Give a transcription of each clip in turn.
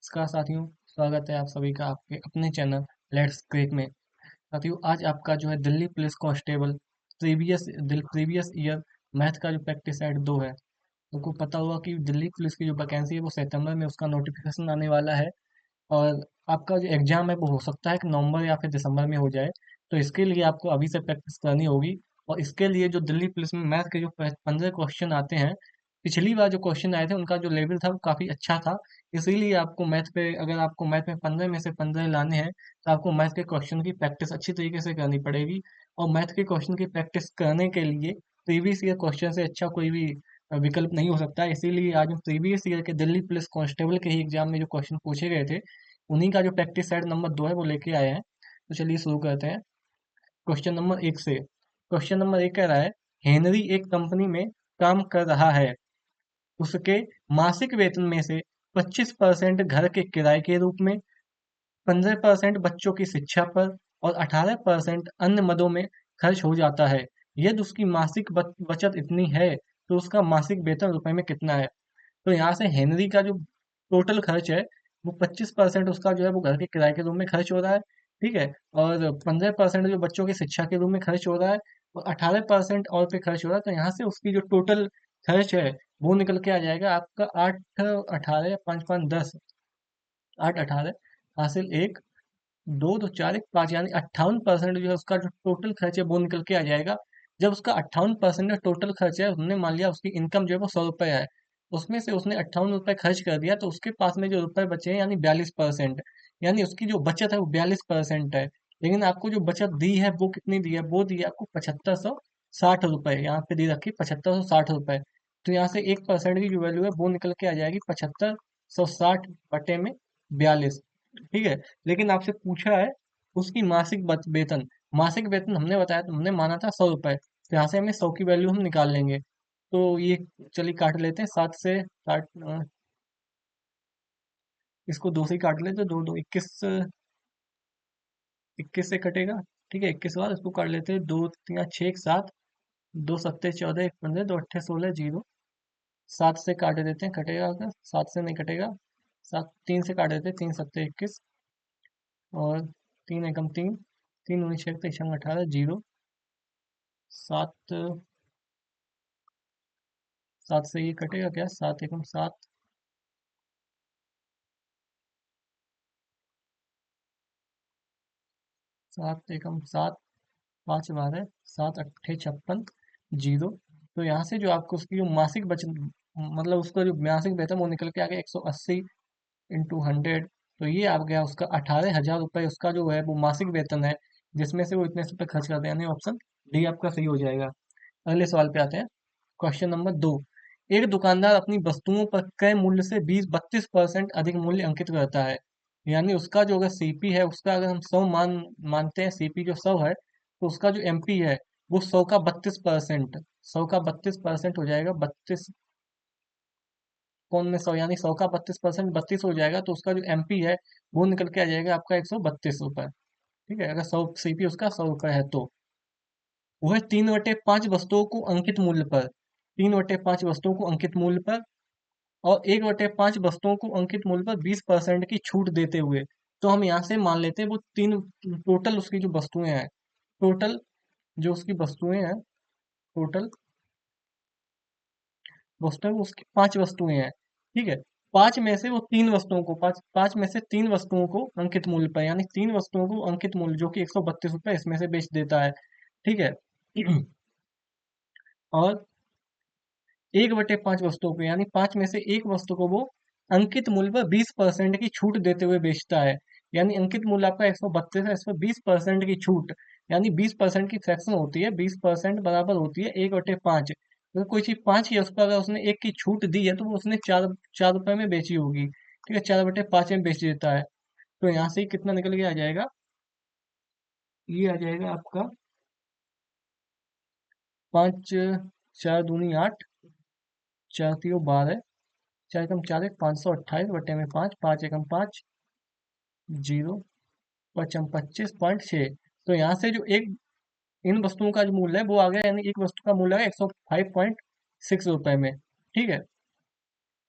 नमस्कार साथियों। स्वागत है आप सभी का आपके अपने चैनल लेट्स क्रिक में। साथियों, आज आपका जो है Delhi police constable previous year math का जो प्रैक्टिस सेट 2 है। आपको पता होगा कि दिल्ली पुलिस की जो वैकेंसी है वो सितंबर में उसका नोटिफिकेशन आने वाला है। और आपका जो एग्जाम है वो हो सकता है कि नवंबर या फिर दिसंबर में हो जाए। तो इसके लिए आपको अभी से प्रैक्टिस करनी होगी। और इसके लिए जो दिल्ली पुलिस में मैथ के जो 15 क्वेश्चन आते हैं, पिछली बार जो क्वेश्चन आए थे उनका जो लेवल था वो काफ़ी अच्छा था। इसीलिए आपको मैथ पे, अगर आपको मैथ में 15 में से 15 लाने हैं तो आपको मैथ के क्वेश्चन की प्रैक्टिस अच्छी तरीके से करनी पड़ेगी। और मैथ के क्वेश्चन की प्रैक्टिस करने के लिए प्रीवियस ईयर क्वेश्चन से अच्छा कोई भी विकल्प नहीं हो सकता है। इसीलिए आज हम प्रीवियस ईयर के दिल्ली पुलिस कांस्टेबल के ही एग्जाम में जो क्वेश्चन पूछे गए थे उन्हीं का जो प्रैक्टिस सेट नंबर 2 है वो लेके आए हैं। तो चलिए शुरू करते हैं क्वेश्चन नंबर 1 से। क्वेश्चन नंबर 1 कह रहा है, हेनरी एक कंपनी में काम कर रहा है। उसके मासिक वेतन में से 25% घर के किराए के रूप में, 15% बच्चों की शिक्षा पर और 18% अन्य मदों में खर्च हो जाता है। यदि उसकी मासिक बचत इतनी है तो उसका मासिक वेतन रुपए में कितना है? तो यहाँ से हेनरी का जो टोटल खर्च है वो 25% उसका जो है वो घर के किराए के रूप में खर्च हो रहा है। ठीक है। और 15% जो बच्चों की शिक्षा के रूप में खर्च हो रहा है और 18% और पे खर्च हो रहा है। तो यहाँ से उसकी जो टोटल खर्च है वो निकल के आ जाएगा आपका 8 18 5 5 10, 8 18 हासिल 1 2 2 4 1 5, यानी 58% जो है उसका जो टोटल खर्च है वो निकल के आ जाएगा। जब उसका 58% का टोटल खर्च है, हमने मान लिया उसकी इनकम जो है वो 100 रुपये है, उसमें से उसने 58 रुपये खर्च कर दिया तो उसके पास में जो रुपए बचे हैं यानी 42%, यानी उसकी जो बचत है वो 42% है। लेकिन आपको जो बचत दी है वो कितनी दी है? वो दी है आपको 7560 रुपये। यहाँ पे दी रखी 7560 रुपये। तो यहाँ से 1% की जो वैल्यू है वो निकल के आ जाएगी 7560/42। ठीक है। लेकिन आपसे पूछा है उसकी मासिक वेतन। मासिक वेतन हमने बताया, तो हमने माना था 100 रुपए, तो यहाँ से हमें 100 की वैल्यू हम निकाल लेंगे। तो ये चलिए काट लेते हैं, 7 से काट इसको 2 से ही काट लेते हैं। 2 2 21, 21 से कटेगा। ठीक है, 21 बाद इसको काट लेते हैं, 2 3 6 1 7, 2 7 14 1 15, 2 8 16 जीरो। 7 से काट देते हैं, कटेगा अगर? 7 से नहीं कटेगा। 3 से काट देते हैं, 3 7 21 और 3 एकम 3, 3 19 6 18 जीरो। 7, 7 से ये कटेगा क्या? 7 एकम 7, 7 एकम 7, 5 12, 7 8 56 जीरो। तो यहाँ से जो आपको उसकी जो मासिक बचत, मतलब उसका जो मासिक वेतन वो निकल के आ गया 180 × 100। तो ये आ गया उसका 18,000 रुपये, उसका जो है वो मासिक वेतन है, जिसमें से वो इतने से पे खर्च करते हैं, यानी ऑप्शन डी आपका सही हो जाएगा। अगले सवाल पे आते हैं। Question number 2। एक दुकानदार अपनी वस्तुओं पर क्रय मूल्य से 20 32% अधिक मूल्य अंकित करता है। यानी उसका जो अगर सीपी है उसका अगर हम 100 मानते हैं, सीपी जो 100 है, तो उसका जो एमपी है वो 100 का 32%, 100 का 32% हो जाएगा। 32 कौन में 100, यानी 100 का 32% 32 हो जाएगा। तो उसका जो एमपी है वो निकल के आ जाएगा आपका 132 रुपये। ठीक है, अगर 100 सीपी उसका 100 रुपये है तो वह 3/5 वस्तुओं को अंकित मूल्य पर, 3/5 वस्तुओं को अंकित मूल्य पर और 1/5 वस्तुओं को अंकित मूल्य पर 20% की छूट देते हुए। तो हम यहाँ से मान लेते हैं वो तीन, टोटल उसकी जो वस्तुएं हैं, टोटल जो उसकी वस्तुएं हैं, टोटल वस्तुएं उसकी 5 वस्तुएं हैं। ठीक है। पांच में से वो तीन वस्तुओं को, पांच पांच में से तीन वस्तुओं को अंकित मूल्य पर, यानी तीन वस्तुओं को अंकित मूल्य जो कि 132 रुपये इसमें से बेच देता है। ठीक है। और 1/5 वस्तुओं को, यानी 5 में से एक वस्तु को वो अंकित मूल्य पर 20% की छूट देते हुए बेचता है। यानी अंकित मूल्य आपका 132 है, इस पर 20% की छूट, यानी 20% की फ्रैक्शन होती है, 20% बराबर होती है 1/5। तो कोई चीज 5 की है, उस पर अगर उसने एक की छूट दी है तो वो उसने 4 रुपए में बेची होगी। ठीक है, 4/5 में बेच देता है। तो यहाँ से ही कितना निकल के आ जाएगा? ये आ जाएगा आपका 5 4 दूनी 8, 4 3 12, 4 एकम 4 1, 528/5, 5 एकम 5 जीरो, 25.6। तो यहाँ से जो एक इन वस्तुओं का जो मूल्य है वो आ गया, यानी एक वस्तु का मूल्य है 105.6 रुपए में। ठीक है।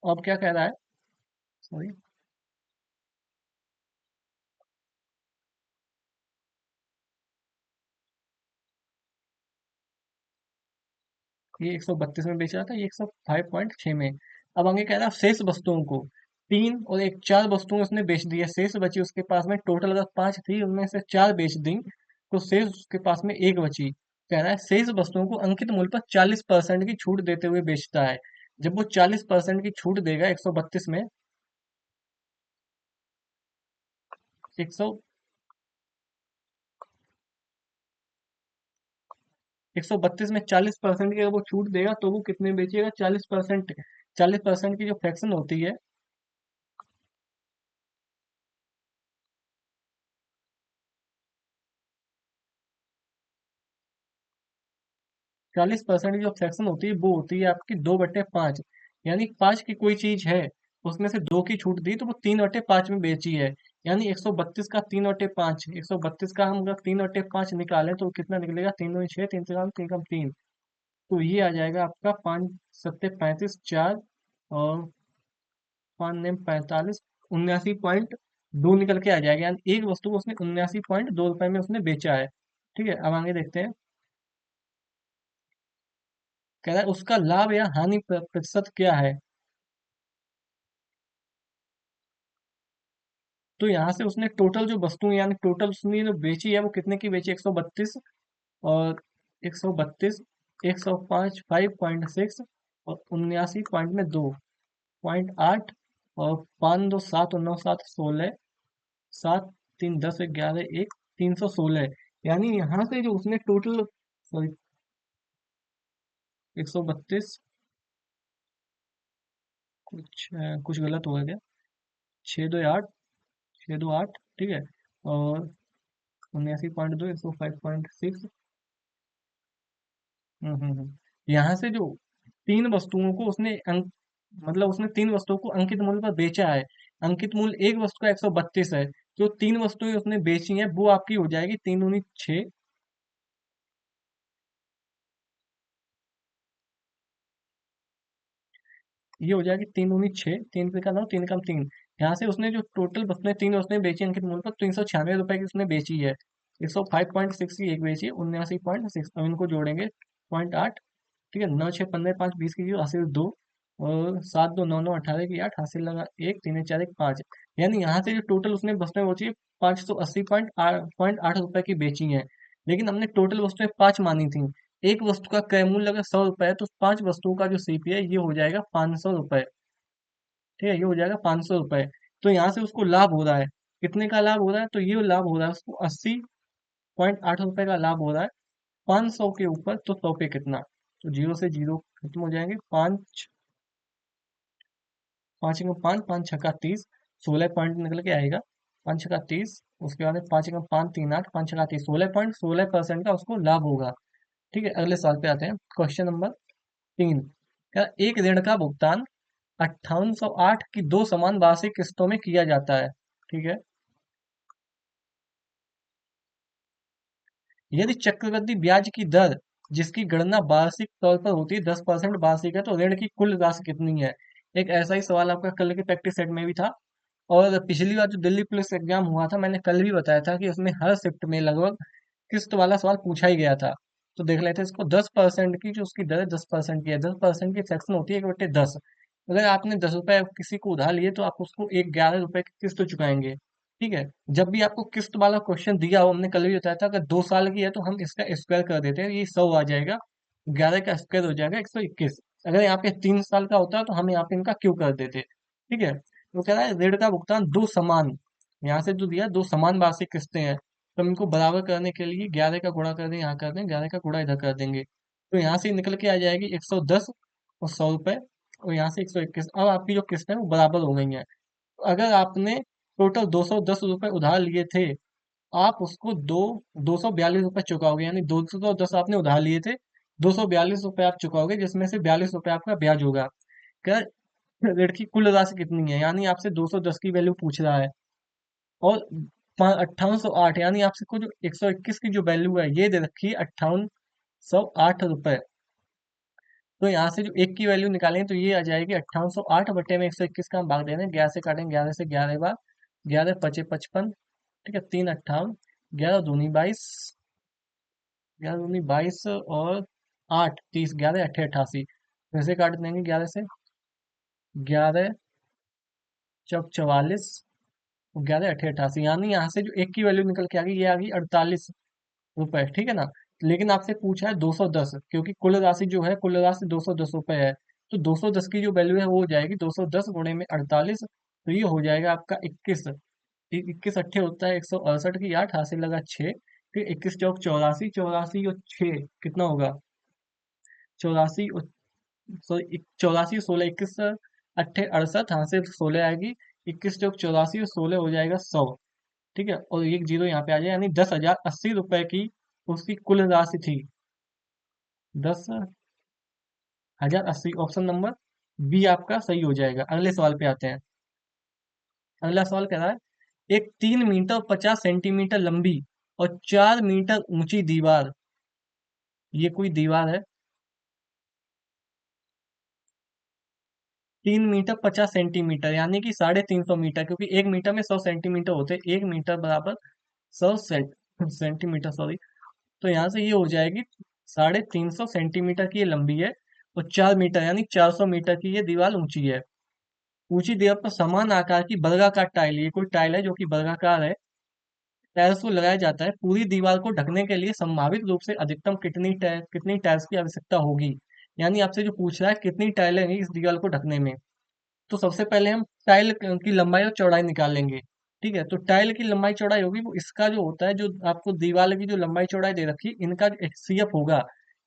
अब क्या कह रहा है? सॉरी, ये 132 में बेच रहा था, ये 105.6 में। अब आगे कह रहा है शेष वस्तुओं को, तीन और एक, चार वस्तुएं उसने बेच दी है, शेष बची उसके पास में, टोटल अगर पांच थी उनमें से चार बेच दी तो शेष उसके पास में एक बची। कह रहा है शेष वस्तुओं को अंकित मूल्य पर 40% की छूट देते हुए बेचता है। जब वो 40% की छूट देगा 132 में, 132 में 40% की अगर वो छूट देगा तो वो कितने बेचेगा? 40%। 40% की जो फ्रैक्शन होती है, 40% की जो फ्रैक्शन होती है वो होती है आपकी 2/5। यानी पांच की कोई चीज है, उसमें से दो की छूट दी तो वो 3/5 में बेची है। यानी 132 का 3/5, 132 का हम अगर 3/5 निकालें तो कितना निकलेगा? 3 दूनी 6, तीन से कम, तीन कम तीन, तो ये आ जाएगा आपका 5 सत्ते 35, चार और 5 ने 45, 79.2 निकल के आ जाएगा। यानी एक वस्तु को उसने 79.2 रुपए में उसने बेचा है। ठीक है, अब आगे देखते हैं। कह रहा है उसका लाभ या हानि प्रतिशत क्या है। तो यहाँ से उसने टोटल जो वस्तुएं, यानी टोटल उसने जो बेची है वो कितने की बेची? 132 और 132, 105, 5.6 और 79.2, और 5 2 7 9 7 16, 7 3 10 11 1, 316। यानी यहाँ से जो उसने टोटल, सॉरी, 132, कुछ गलत हुआ क्या? 6 2 8, 6 2 8, ठीक है। और 79.2, 105.6। यहाँ से जो तीन वस्तुओं को उसने मतलब उसने तीन वस्तुओं को अंकित मूल्य पर बेचा है। अंकित मूल्य एक वस्तु का 132 है। जो तीन वस्तुएं उसने बेची हैं वो आपकी हो जाएगी 3 दूनी 6, ये हो जाएगी 3 दूनी 6, तीन पे का 9, तीन कम तीन। यहाँ से उसने जो टोटल वस्तुएं, तीन वस्तुएं बेची अंकित मूल्य पर, 396 रुपए की उसने बेची है। 105.6 की एक बेची है, 79.6, अब इनको जोड़ेंगे, 0.8। ठीक है, 9 6 15 5 20 की जीरो, हासिल दो, और 7 2 9 9 18 की 8, हासिल लगा एक, तीन एक चार एक पाँच। यानी यहाँ से जो टोटल उसने वस्तुएं बेची है, 580.8 रुपए की बेची हैं। लेकिन हमने टोटल वस्तुएं पांच मानी थी। एक वस्तु का क्रय मूल्य अगर 100 रुपए है तो पांच वस्तुओं का जो सीपी है ये हो जाएगा 500 रुपए। ठीक है, ये हो जाएगा 500 रुपए। तो यहाँ से उसको लाभ हो रहा है, कितने का लाभ हो रहा है? तो ये लाभ हो रहा है उसको 80.8 रुपए का लाभ हो रहा है। 500 के ऊपर तो 100 पे कितना? तो जीरो से जीरो खत्म हो जाएंगे। पाँच, पाँच एकम पाँच, पाँच छक्का 30, 16 पॉइंट निकल के आएगा। पाँच छक्का 30, उसके बाद में पाँच एकम पाँच, तीन आठ, पाँच छक्का 30, 16% का उसको लाभ होगा। ठीक है, अगले सवाल पे आते हैं। Question number 3। क्या एक ऋण का भुगतान 5808 की दो समान वार्षिक किस्तों में किया जाता है? ठीक है, यदि चक्रवृद्धि ब्याज की दर जिसकी गणना वार्षिक तौर पर होती है 10% वार्षिक है तो ऋण की कुल राशि कितनी है? एक ऐसा ही सवाल आपका कल के प्रैक्टिस सेट में भी था। और पिछली बार जो दिल्ली पुलिस एग्जाम हुआ था, मैंने कल भी बताया था कि उसमें हर शिफ्ट में लगभग किस्त वाला सवाल पूछा ही गया था। तो देख लेते हैं इसको। 10% की जो उसकी दर है, 10% की है, 10% की सेक्शन होती है 1/10। अगर आपने 10 रुपए किसी को उधार लिए तो आप उसको एक 11 रुपए की किस्त चुकाएंगे। ठीक है, जब भी आपको किस्त वाला क्वेश्चन दिया हो, हमने कल भी बताया था, अगर 2 साल की है तो हम इसका स्क्वायर कर देते हैं, ये 100 आ जाएगा। 11 का स्क्वायर हो जाएगा 121। अगर यहाँ पे 3 साल का होता है तो हम यहाँ पे इनका क्यों कर देते। ठीक है, तो कह रहा है ऋण का भुगतान दो समान, यहाँ से जो दिया दो समान वार्षिक किस्तें हैं, तो हम इनको बराबर करने के लिए 11 का गुणा कर दें, यहाँ कर दें, 11 का गुणा इधर कर देंगे, तो यहाँ से निकल के आ जाएगी 110 और 100 रुपए, और यहाँ से 121। अब आपकी जो किस्त है वो बराबर हो गई है। अगर आपने टोटल 210 रुपए उधार लिए थे, आप उसको 242 रुपए चुकाओगे। यानी 210 आपने उधार लिए थे, 242 रुपए आप चुकाओगे, जिसमें से 42 रुपए आपका ब्याज होगा। क्या ऋण की कुल राशि कितनी है? यानी आपसे 210 की वैल्यू पूछ रहा है, और 5808, यानी आपसे को जो 121 की जो वैल्यू है ये दे रखी है 5808 रुपए। तो यहाँ से जो एक की वैल्यू निकालेंगे तो ये आ जाएगी 5808 बटे में 121 का हम भाग दे रहे हैं, 11 से काटेंगे, 11 से 11 बार, 11 पचे 55। ठीक है, 3 58, 11 दूनी 22, 11 दूनी 22 और 8 30 11 अट्ठे 88, फिर से काट देंगे 11 से, 11 चौक 44, 11 अट्ठे 88, यानी यहाँ से जो एक की वैल्यू निकल के आ गई, ये आ गई 48 रुपए, ठीक है ना। लेकिन आपसे पूछा है 210, क्योंकि कुल राशि जो है, कुल राशि 210 रुपए है, तो 210 की जो वैल्यू है वो हो जाएगी 210 गुणे में 48, तो ये हो जाएगा आपका 21। 21 अट्ठे होता है 168 की 8, हासिल लगा 6, फिर 21 चौक 84, 84 और 6 कितना होगा, 84, सॉरी 84, 16 21 अट्ठे 68, यहाँ से 16 आएगी, 21 चौक 84 और 16 हो जाएगा 100, ठीक है, और एक जीरो यहाँ पे आ जाए, यानी 10,080 रुपए की उसकी कुल राशि थी। 10,080, ऑप्शन नंबर बी आपका सही हो जाएगा। अगले सवाल पे आते हैं। अगला सवाल कह रहा है, एक 3 मीटर 50 सेंटीमीटर लंबी और 4 मीटर ऊंची दीवार, ये कोई दीवार है, 3 मीटर 50 सेंटीमीटर, यानी कि 350 मीटर, क्योंकि 1 मीटर में 100 सेंटीमीटर होते हैं, 1 मीटर बराबर 100 सेंटीमीटर, सॉरी। तो यहाँ से ये हो जाएगी 350 सेंटीमीटर की ये लंबी है, और 4 मीटर यानी 400 मीटर की ये दीवार ऊंची है। ऊंची दीवार पर समान आकार की वर्गाकार टाइल, ये कोई टाइल है जो कि वर्गाकार है, टाइल्स को लगाया जाता है। पूरी दीवार को ढकने के लिए संभावित रूप से अधिकतम कितनी टाइल्स की आवश्यकता होगी, यानी आपसे जो पूछ रहा है कितनी टाइलें हैं इस दीवार को ढकने में। तो सबसे पहले हम टाइल की लंबाई और चौड़ाई निकाल लेंगे, ठीक है। तो टाइल की लंबाई चौड़ाई होगी वो, इसका जो होता है, जो आपको दीवार की जो लंबाई चौड़ाई दे रखी है, इनका एचसीएफ होगा,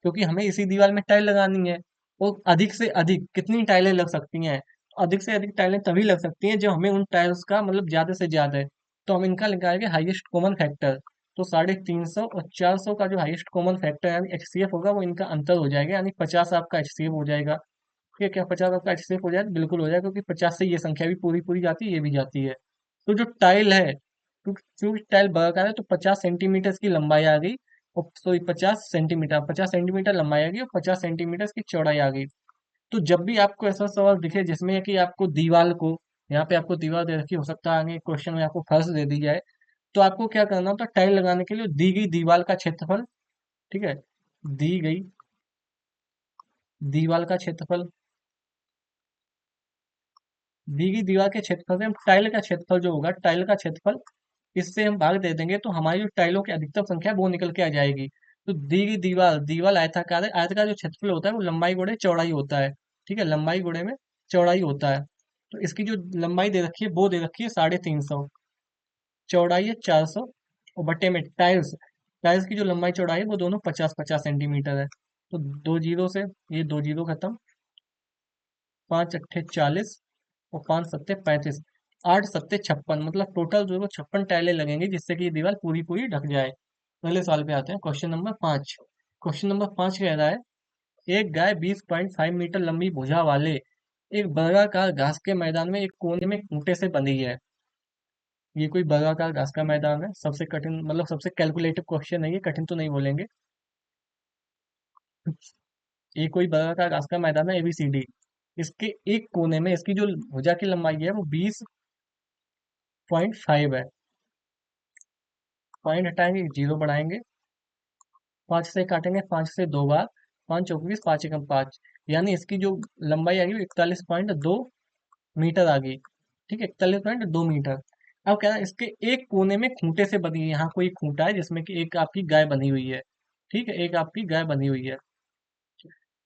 क्योंकि हमें इसी दीवार में टाइल लगानी है। और अधिक से अधिक कितनी टाइलें लग सकती हैं, अधिक से अधिक टाइलें तभी लग सकती हैं जब हमें उन टाइल्स का मतलब ज्यादा से ज्यादा है। तो हम इनका निकालेंगे हाईएस्ट कॉमन फैक्टर। तो 350 और 400 का जो हाईएस्ट कॉमन फैक्टर यानी एचसीएफ होगा, वो इनका अंतर हो जाएगा, यानी 50 आपका एचसीएफ हो जाएगा। ठीक है, क्या 50 आपका एचसीएफ हो जाएगा? बिल्कुल हो जाएगा, क्योंकि 50 से ये संख्या भी पूरी पूरी जाती है, ये भी जाती है। तो जो टाइल है, क्योंकि टाइल वर्गाकार है, तो 50 सेंटीमीटर की लंबाई आ गई, और सॉरी 50 सेंटीमीटर लंबाई आ गई और 50 सेंटीमीटर की चौड़ाई आ गई। तो जब भी आपको ऐसा सवाल दिखे जिसमें कि आपको दीवार को, यहाँ पे आपको दीवार दे रखी, हो सकता है आगे क्वेश्चन में आपको फर्श दे दी जाए, तो आपको क्या करना होता है, टाइल लगाने के लिए दी गई दीवार का क्षेत्रफल, ठीक है, दी गई दीवार का क्षेत्रफल, दी गई दीवार के क्षेत्रफल से हम टाइल का क्षेत्रफल जो होगा, टाइल का क्षेत्रफल, इससे हम भाग दे देंगे, तो हमारी जो टाइलों की अधिकतम संख्या है वो निकल के आ जाएगी। तो दी गई दीवार, दीवार आयताकार है, आयत का जो क्षेत्रफल होता है वो लंबाई गुणे चौड़ाई होता है, ठीक है, लंबाई गुणे में चौड़ाई होता है। तो इसकी जो लंबाई दे रखी है वो दे रखी है 350, चौड़ाई है 400, और बट्टे में टाइल्स, टाइल्स की जो लंबाई चौड़ाई है वो दोनों 50 50 सेंटीमीटर है। तो दो जीरो से, ये दो जीरो खत्म, 5 अट्ठे 40 और 5 सत्ते 35, 8 सत्ते 56, मतलब टोटल जो है वो 56 टाइलें लगेंगी, जिससे कि ये दीवार पूरी पूरी ढक जाए। अगले सवाल पे आते हैं, क्वेश्चन नंबर 5। क्वेश्चन नंबर 5 कह रहा है, एक गाय 20.5 मीटर लंबी भुजा वाले एक वर्गाकार घास के मैदान में एक कोने में खूंटे से बंधी है। ये कोई वर्गाकार घास का मैदान है, सबसे कठिन मतलब सबसे कैलकुलेटिव क्वेश्चन है, ये कठिन तो नहीं बोलेंगे। ये कोई वर्गाकार घास का मैदान है, एबीसीडी। इसके एक कोने में इसकी जो भुजा की लंबाई है वो 20.5 है। पॉइंट हटाएंगे, जीरो बढ़ाएंगे, 5 से काटेंगे, 5 से 2 बार, 5 चौक 20, 5 एकम 5, यानी इसकी जो लंबाई आ गई 41.2 मीटर आ गई, ठीक है, 41.2 मीटर। अब क्या है, इसके एक कोने में खूंटे से बनी है, यहाँ कोई खूंटा है जिसमें कि एक आपकी गाय बनी हुई है, ठीक है, एक आपकी गाय बनी हुई है।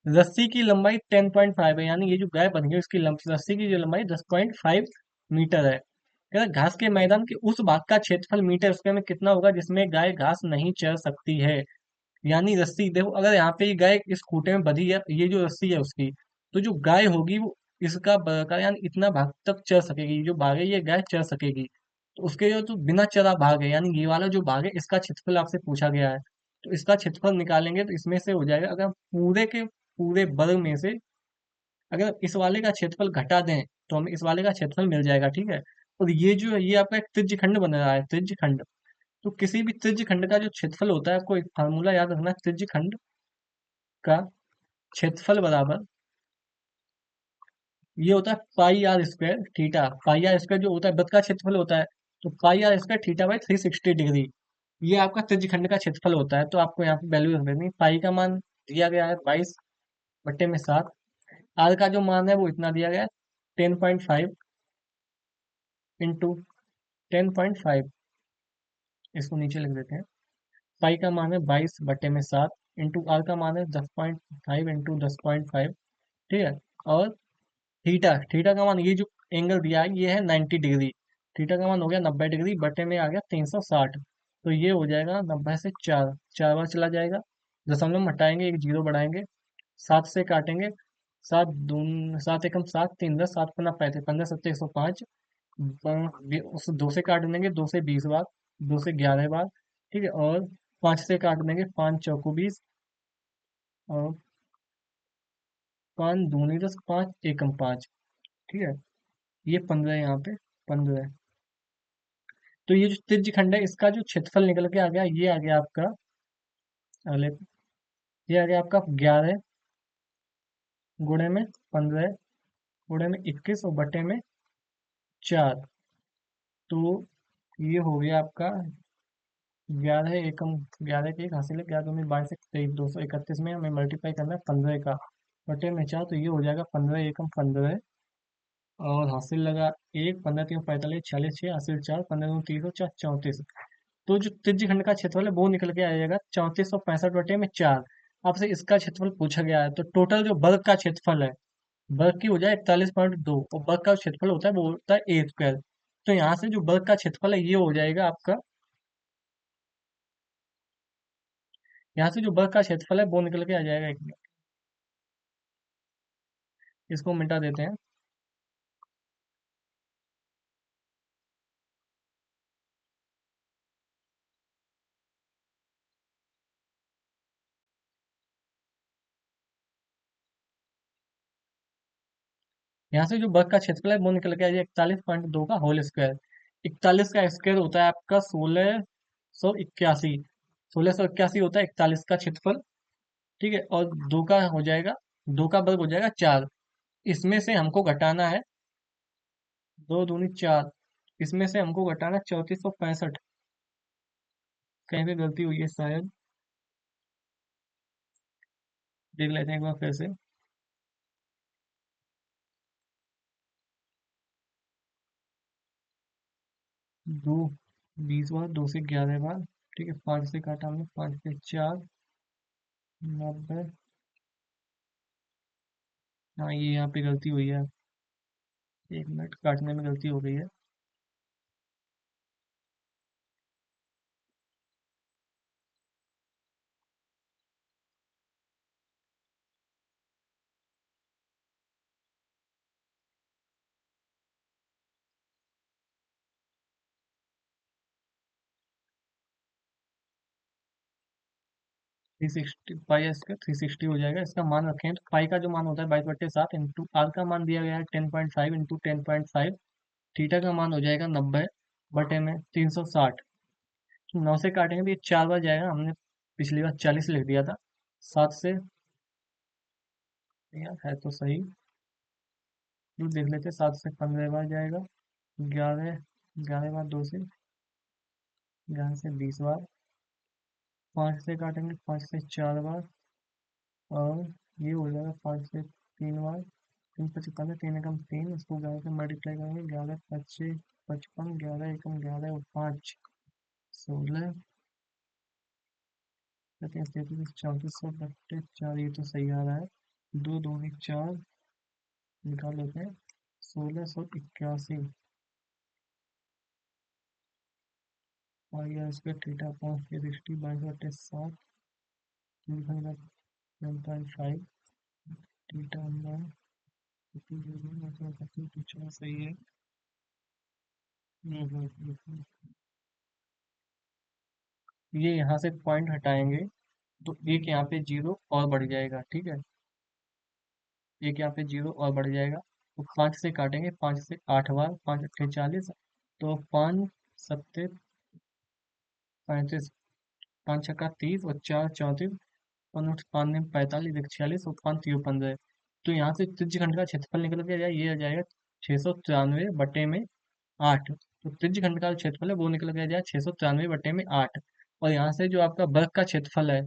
रस्सी की लंबाई 10.5 है, यानी ये जो गाय बनी है उसकी रस्सी की जो लंबाई 10.5 मीटर है। कहता है, घास के मैदान के उस भाग का क्षेत्रफल मीटर स्क्वायर में कितना होगा जिसमें गाय घास नहीं चर सकती है। यानी रस्सी देखो, अगर यहाँ पे ये गाय इस खूंटे में बंधी है, ये जो रस्सी है उसकी, तो जो गाय होगी वो इसका बरकरार यानी इतना भाग तक चर सकेगी, जो भाग है ये गाय चर सकेगी। तो उसके जो तो बिना चरा भाग है, यानी ये वाला जो भाग है इसका क्षेत्रफल आपसे पूछा गया है। तो इसका क्षेत्रफल निकालेंगे तो इसमें से हो जाएगा, अगर हम पूरे के पूरे वर्ग में से अगर इस वाले का क्षेत्रफल घटा दें तो हमें इस वाले का क्षेत्रफल मिल जाएगा, ठीक है। और ये जो है ये आपका एक त्रिज्य खंड बन रहा है, त्रिज्य खंड। तो किसी भी त्रिज्य खंड का जो क्षेत्रफल होता है, आपको एक फार्मूला याद रखना है, त्रिज्य खंड का क्षेत्रफल बराबर ये होता है pi r square theta. Pi r square जो होता है वृत्त का क्षेत्रफल होता है, तो pi r square theta by 360 degree, ये आपका त्रिज्य खंड का क्षेत्रफल होता है। तो आपको यहाँ पे वैल्यू रख देनी, पाई का मान दिया गया है 22/7। आर का जो मान है वो इतना दिया गया है, 10.5 इंटू 10.5। इसको नीचे लिख देते हैं। पाई का मान है 22/7 इंटू आर का मान है 10.5 इंटू 10.5। ठीक है। और थीटा थीटा का मान, ये जो एंगल दिया है ये है 90 डिग्री। थीटा का मान हो गया 90 डिग्री, बटे में आ गया 360। तो ये हो जाएगा 90 से 4, 4 बार चला जाएगा। दशमलव में हटाएंगे, एक जीरो बढ़ाएंगे, 7 से काटेंगे। सात दून सात एकम सात, 3 10, 7 15 35, 15 7 105। उस 2 से काट देंगे, 2 से 20 बार, 2 से 11 बार। ठीक है। और 5 से काट देंगे, 5 चौको 20। और 5 दूनी 10, 5 एकम 5। ठीक है। ये 15 यहाँ पे, 15। तो ये जो त्रिज्यखंड है इसका जो क्षेत्रफल निकल के आ गया, ये आ गया आपका अगले, ये आ गया आपका 11 गुणे में 15 गुणे में 21 और बटे में 4। तो ये हो गया आपका 11 के 1 हासिल है, 11 दूनी 22 23, 231 में हमें मल्टीप्लाई करना है 15 का, बटे में 4। तो ये हो जाएगा 15 एकम 15। और हासिल लगा 1, 15 3 45, 46 6 हासिल 4, 15 दूनी 30 और 4 34। तो जो त्रिज्यखंड का क्षेत्रफल है वो निकल के आ जाएगा 3465/4। आपसे इसका क्षेत्रफल पूछा गया है, तो टोटल जो वर्ग का क्षेत्रफल है, वर्ग की हो जाए 41.2, और वर्ग का क्षेत्रफल होता है वो होता है ए स्क्वायर। तो यहाँ से जो वर्ग का क्षेत्रफल है ये हो जाएगा आपका, यहाँ से जो वर्ग का क्षेत्रफल है वो निकल के आ जाएगा, एक मिनट, इसको मिटा देते हैं। यहाँ से जो वर्ग का क्षेत्रफल है वो निकल के आ जाएगा 41.2 का होल स्क्वायर। 41 का स्क्वायर होता है आपका 1681। 1681 होता है 41 का क्षेत्रफल। ठीक है। और दो का हो जाएगा, दो का वर्ग हो जाएगा 4। इसमें से हमको घटाना है 2 दूनी 4। इसमें से हमको घटाना 3465। कहीं पे गलती हुई है शायद, देख लेते हैं एक बार फिर से। 2 20 बार, 2 से 11 बार। ठीक है। 5 से काटा हमने, 5 से 4, 90। हाँ, ये यहाँ पे गलती हुई है, 1 मिनट, काटने में गलती हो गई है। 360 पाई स्क्वायर 360 हो जाएगा। इसका मान रखें तो पाई का जो मान होता है 22/7 इंटू आर का मान दिया गया है 10.5 इंटू 10.5। थीटा का मान हो जाएगा 90 बटे में 360। 9 से काटेंगे तो ये 4 बार जाएगा, हमने पिछली बार 40 लिख दिया था। 7 से, यार है तो सही, ये देख लेते, 7 से 15 बार जाएगा। 11 11 बार, 2 से 20 बार। 5 से काटेंगे, 5 से 4 बार। और ये हो जाएगा 5 से 3 बार। 3 25 15, 3 एकम 3, इसको 11 से मल्टीप्लाई करेंगे, 11 5 55, 11 एकम 11 और 5 16, 34 34 34 ये तो सही आ रहा है। 2 दूनी 4 निकाल लेते हैं, 1681। और यह इसका थीटा अपॉन 360 22/7, 1.5 थीटा अंदर सही है। ये यहाँ से पॉइंट हटाएंगे तो एक यहाँ पे जीरो और बढ़ जाएगा। ठीक है। एक यहाँ पे जीरो और बढ़ जाएगा। तो 5 से काटेंगे, 5 से 8 बार, 5 8 40। तो 5 7 35, 5 छक्का 30 और 4 34, 5 5 9 45, 1 46 और 5 3 15। तो यहाँ से त्रिज्यखंड का क्षेत्रफल निकल के जाए, ये आ जाएगा 693/8। तो त्रिज्यखंड का जो क्षेत्रफल है वो निकल के जाए 693/8। और यहाँ से जो आपका वर्ग का क्षेत्रफल है,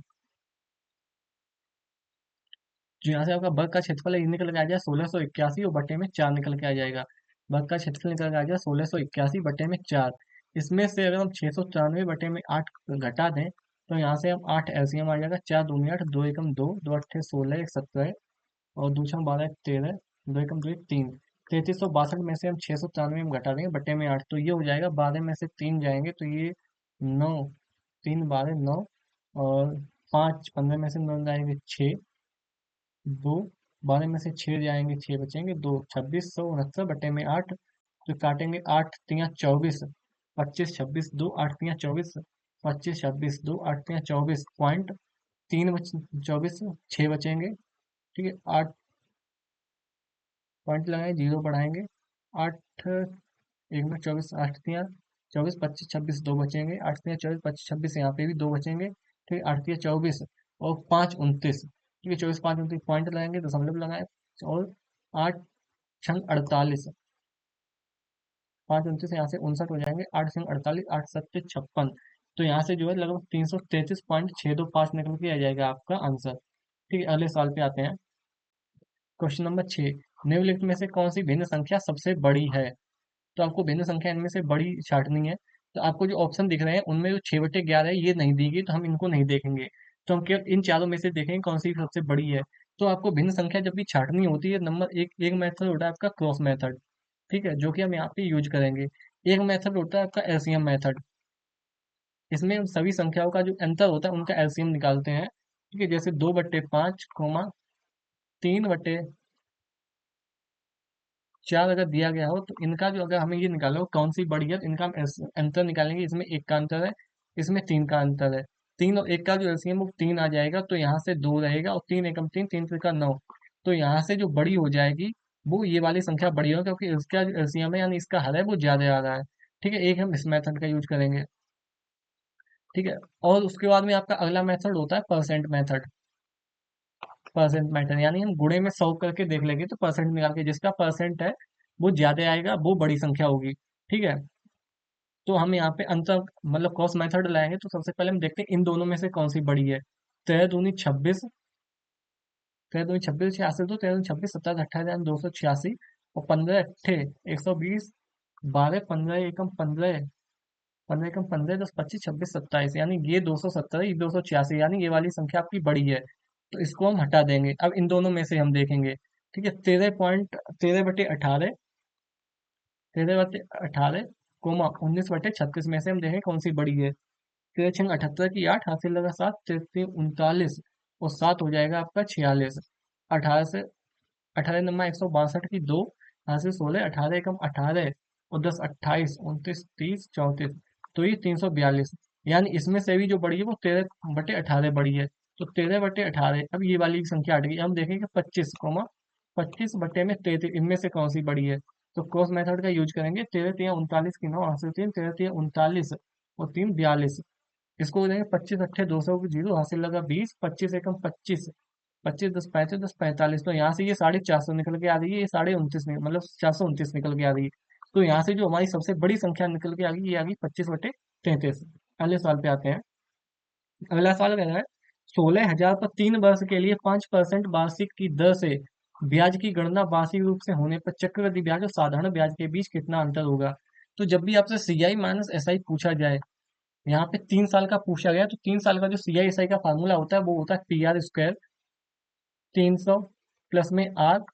जो यहाँ से आपका वर्ग का क्षेत्रफल है ये निकल के आ जाएगा 1681 और बटे में 4 निकल के आ जाएगा। वर्ग का क्षेत्रफल निकल के आ जाएगा 1681 बटे में 4। इसमें से अगर हम 694 बटे में 8 घटा दें तो यहाँ से हम 8 एलसीएम आ जाएगा। 4 दूनी 8, 2 एकम 2, 2 अट्ठे 16, 1 17 और दूसरा 12 1 13, 2 एकम 2 1 3। 3362 में से हम 694 में घटा देंगे बटे में 8 तो ये हो जाएगा। 12 में से 3 जाएंगे तो ये 9, 3 12 9 और 5 15 में से 9 जाएंगे 6, 2 12 में से 6 जाएंगे 6 बचेंगे 2, 2669 बटे में 8। तो काटेंगे 8 तिया 24, 25 26 2 8 तिया 24, 25 26 2 8 तिया 24 पॉइंट 3 24 6 बचेंगे। ठीक है 8 पॉइंट लगाए, जीरो बढ़ाएंगे। 8 एक में 24, 8 तिया 24, 25 26 2 बचेंगे। 8 तिया 24, 25 26 यहाँ पे भी 2 बचेंगे। ठीक है 8 तिया 24 और 5 29। ठीक है 24 5 29 पॉइंट लगाएंगे, दशमलव लगाए और 8 छंग 48, 5 29 यहाँ से 59 हो जाएंगे। 8 छंग 48, 8 सत्ते 56। तो यहाँ से जो है लगभग 333.625 निकल के आ जाएगा आपका आंसर। ठीक है अगले सवाल पे आते हैं। क्वेश्चन नंबर 6, निम्नलिखित में से कौन सी भिन्न संख्या सबसे बड़ी है? तो आपको भिन्न संख्या इनमें से बड़ी छांटनी है। तो आपको जो ऑप्शन दिख रहे हैं उनमें जो 6/11 है ये नहीं दी गई तो हम इनको नहीं देखेंगे। तो हम केवल इन चारों में से देखेंगे कौन सी सबसे बड़ी है। तो आपको भिन्न संख्या जब भी छांटनी होती है, नंबर एक एक मेथड होता है आपका क्रॉस मेथड। ठीक है जो कि हम यहाँ पे यूज करेंगे। एक मेथड होता है आपका एलसीएम मेथड। इसमें हम सभी संख्याओं का जो अंतर होता है उनका एलसीएम निकालते हैं। ठीक है जैसे 2/5 कोमा 3/4 अगर दिया गया हो तो इनका जो अगर हमें ये निकालना हो कौन सी बड़ी है तो इनका हम अंतर निकालेंगे। इसमें एक का अंतर है, इसमें 3 का अंतर है। 3 और 1 का जो एलसीएम वो 3 आ जाएगा तो यहाँ से 2 रहेगा और 3 एकम 3, 3 का 9। तो यहाँ से जो बड़ी हो जाएगी वो ये वाली संख्या बड़ी हो क्योंकि इसका जो एलसीएम है यानी इसका हर है वो ज्यादा आ रहा है। ठीक है एक हम इस मेथड का यूज करेंगे। ठीक है और उसके बाद में आपका अगला मेथड होता है परसेंट मेथड। परसेंट मेथड यानी हम गुणे में 100 करके देख लेंगे तो परसेंट निकाल के जिसका परसेंट है वो ज्यादा आएगा वो बड़ी संख्या होगी। ठीक है तो हम यहाँ पे अंतर मतलब क्रॉस मेथड लाएंगे तो सबसे पहले हम देखते हैं इन दोनों में से कौन सी बड़ी है। 13 दूनी 26, 13 दूनी 26 छियासी, तो 13 दूनी 26 27 28 286 और 15 अट्ठे 120, 12 15 एकम 15, 15 एकम 15 10 25 26 27 यानी ये 217 ये 286 यानी ये वाली संख्या आपकी बड़ी है। तो इसको हम हटा देंगे। अब इन दोनों में से हम देखेंगे। ठीक है 13/18, 13/18 कोमा 19/36 में से हम देखें कौन सी बड़ी है। 13 6 78 की 8 हासिल लगा 7, 33 39 और 7 हो जाएगा आपका 46। 18 से 18 नंबर 162 की 2 हासिल 16, 18 एकम 18 और 10 28 29 30 34 तो ये 342। यानी इसमें से भी जो बड़ी है वो 13/18 बड़ी है। तो 13/18 अब ये वाली संख्या हट गई। हम देखेंगे 25 बटे में 33 इनमें से कौन सी बड़ी है। तो क्रॉस मेथड का यूज करेंगे। 13 3 39 की 9 हासिल 3, 13 3 39 और 3 42। इसको हो जाएंगे 25 अट्ठे 200 की 0 हासिल लगा 20, 25 एकम 25, 25 10 35 10 45। तो यहाँ से ये 450 निकल के आ रही है, ये 29.5 मतलब 429 निकल के आ रही है। तो यहाँ से जो हमारी सबसे बड़ी संख्या निकल के आ गई ये आ गई 25/33। अगले सवाल पे आते हैं। अगला सवाल कह रहा है 16,000 पर 3 वर्ष के लिए 5% वार्षिक की दर से ब्याज की गणना वार्षिक रूप से होने पर चक्रवृद्धि ब्याज और साधारण ब्याज के बीच कितना अंतर होगा। तो जब भी आपसे सीआई माइनस एसआई पूछा जाए, यहाँ पे 3 साल का पूछा गया तो 3 साल का जो सीआई एसआई का फार्मूला होता है वो होता है PR² 300 प्लस में आर